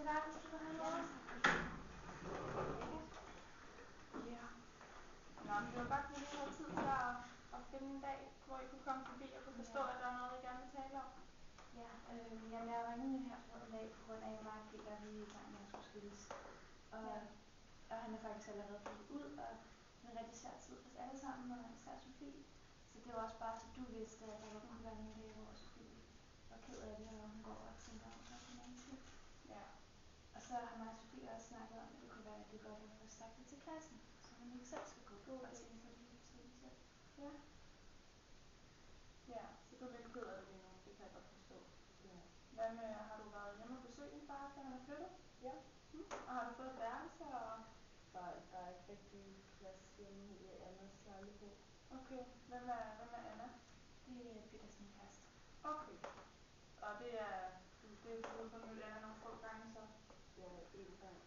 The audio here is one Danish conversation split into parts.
være, hvis du vil have noget? Ja. Nå, men det var godt, at vi havde tid til at finde en dag, hvor I kunne komme forbi og kunne forstå, at der er noget, I gerne vil tale om. Ja, jamen jeg ringede her forleden dag på grund af, at mig og Peter vi er i gang med at skulle skilles. Og han er faktisk allerede flyttet ud, og det er en rigtig svær tid for os alle sammen, og især Sofie. Så det var også bare, så du vidste, at der kunne være nogle dage, hvor Sofie var ked af det, og hun går og tænker om sig på en anden tid. Ja. Og så har mig og Sofie også snakket om, at det kunne være rigtig godt at få sagt det til klassen, så hun ikke selv skal gå og tænke på det hele tiden selv. Ja. Ja, så du er lidt ked af det lige nu, det kan jeg godt forstå. Ja. Hvad med, har du været hjemme og besøgt din far, da han er flyttet? Ja. Og har du fået et værelse og... Der er ikke rigtig plads hjemme i Annas lejlighed. Okay, hvem er Anna? Det er Peters nye kæreste. Okay. Og det er du har kun mødt Anna nogle få gange så? Ja, én gang.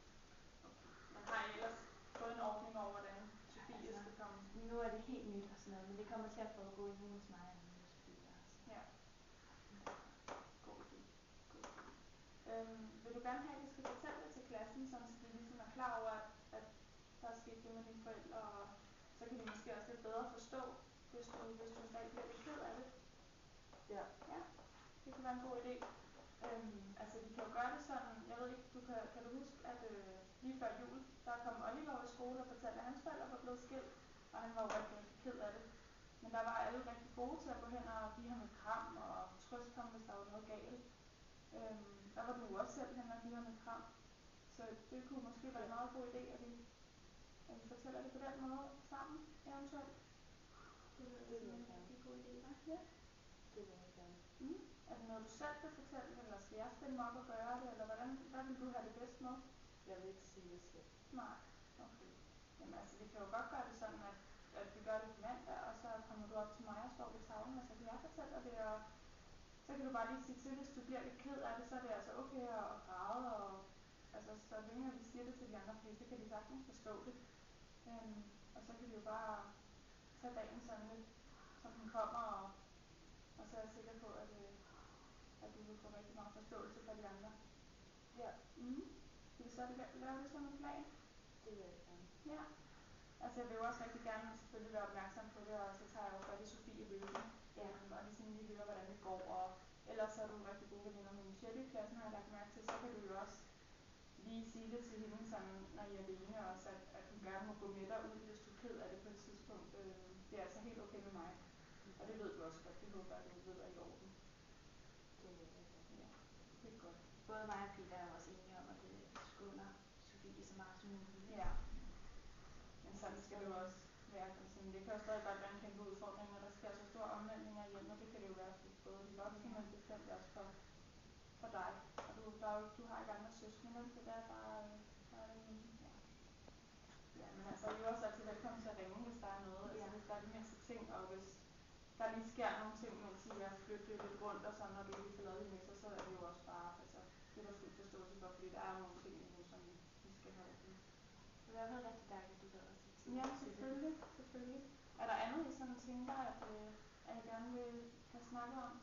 Okay. Men har I ellers fået en ordning over, hvordan Sofie skal komme? Nu er det helt nyt og sådan noget, men det kommer til at foregå hjemme hos mig og hos Sofie. Ja. God idé. Vil du gerne have, at vi skal fortælle det til klassen, så de ligesom er klar over, at der er sket det med dine forældre, og så kan de måske også lidt bedre forstå, hvis du en dag bliver lidt ked af det? Ja. Ja, det kunne være en god idé. Altså vi kan jo gøre det sådan, jeg ved ikke, kan du huske, at lige før jul, der kom Oliver i skole og fortalte, at hans forældre var blevet skilt, og han var jo rigtig ked af det. Men der var alle rigtig gode til at gå hen og give ham et kram og trøste ham, hvis der var noget galt. Der var du også selv hen og give ham et kram. Så det kunne måske være en meget god idé, at vi fortæller det på den måde sammen, eventuelt. Det lyder Det som vil en jeg gerne. rigtig god idé, hva'? Ja. Det vil jeg gerne. Er det noget, du selv vil fortælle, eller skal jeg stille mig op og gøre det, eller hvad vil du have det bedst med? Jeg vil ikke sige det selv. Nej, okay. Jamen altså, vi kan jo godt gøre det sådan, at vi gør det på mandag, og så kommer du op til mig og står ved tavlen, og så kan jeg fortælle dig det, og så kan du bare lige sige til, hvis du bliver lidt ked af det, så er det altså okay at græde, og altså så længe vi siger det til de andre, fordi så kan de sagtens forstå det. Og så kan vi jo bare tage dagen sådan lidt, som den kommer, og så er jeg sikker på, at du vil få rigtig meget forståelse fra de andre. Ja. Skal vi så lave det som en plan? Det vil jeg gerne. Ja. Altså jeg vil jo også rigtig gerne selvfølgelig være opmærksom på det, og så tager jeg jo fat i Sofie løbende. Og ligesom lige høre, hvordan det går, og ellers er du rigtig gode veninder med Michelle i klassen, har jeg lagt mærke til, så kan du jo også lige sige det til hende, sådan, når I er alene også, at hun gerne må gå med dig ud, hvis du er ked af det på et tidspunkt. Det er altså helt okay med mig. Og det ved du også godt, det håber jeg, du ved er i orden. Det vil jeg gerne. Ja, det er godt. Både mig og Peter er jo også enige om, at vi skåner Sofie så meget som muligt. Ja. Men sådan skal det jo også være. Det kan jo stadig godt være en kæmpe udfordring, når der sker så store omvæltninger i hjemmet. Det kan det jo være for både de voksne, men bestemt også for dig. Og du har ikke andre søskende, vel? Så der er bare ja, men altså I er jo også altid velkommen til at ringe, hvis der er noget. Altså hvis der er de mindste ting, og hvis der lige sker nogle ting, mens I er flyttet lidt rundt og sådan, når du lige får lavet dine lektier, så er det jo også bare, altså det er der fuld forståelse for, fordi der er nogle ting nu, som vi skal have ordnet. Det er i hvert fald rigtig dejligt, at du gad at sige til. Ja, selvfølgelig. Er der andet, I sådan tænker, at I gerne vil have snakket om?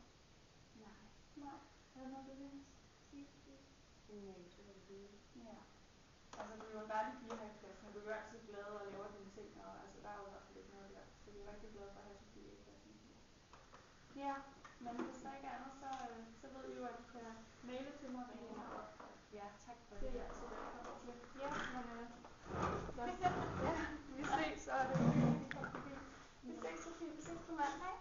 Nej. Er der noget, du vil sige, Sofie? Nej, det var det hele. Ja. Altså du er jo en dejlig pige her i klassen, og du er jo altid glad og laver dine ting, og altså der er jo i hvert fald ikke noget der. Så vi er rigtig glade for at have Sofie i klassen. Ja, men hvis der ikke er andet, så ved I jo, at I kan maile til mig, ringe mig. Ja, tak for Det det. er I altid velkommen til. Ja, men vi ses, og det er hyggeligt, at I kom forbi. Vi ses, Sofie. Vi ses på mandag.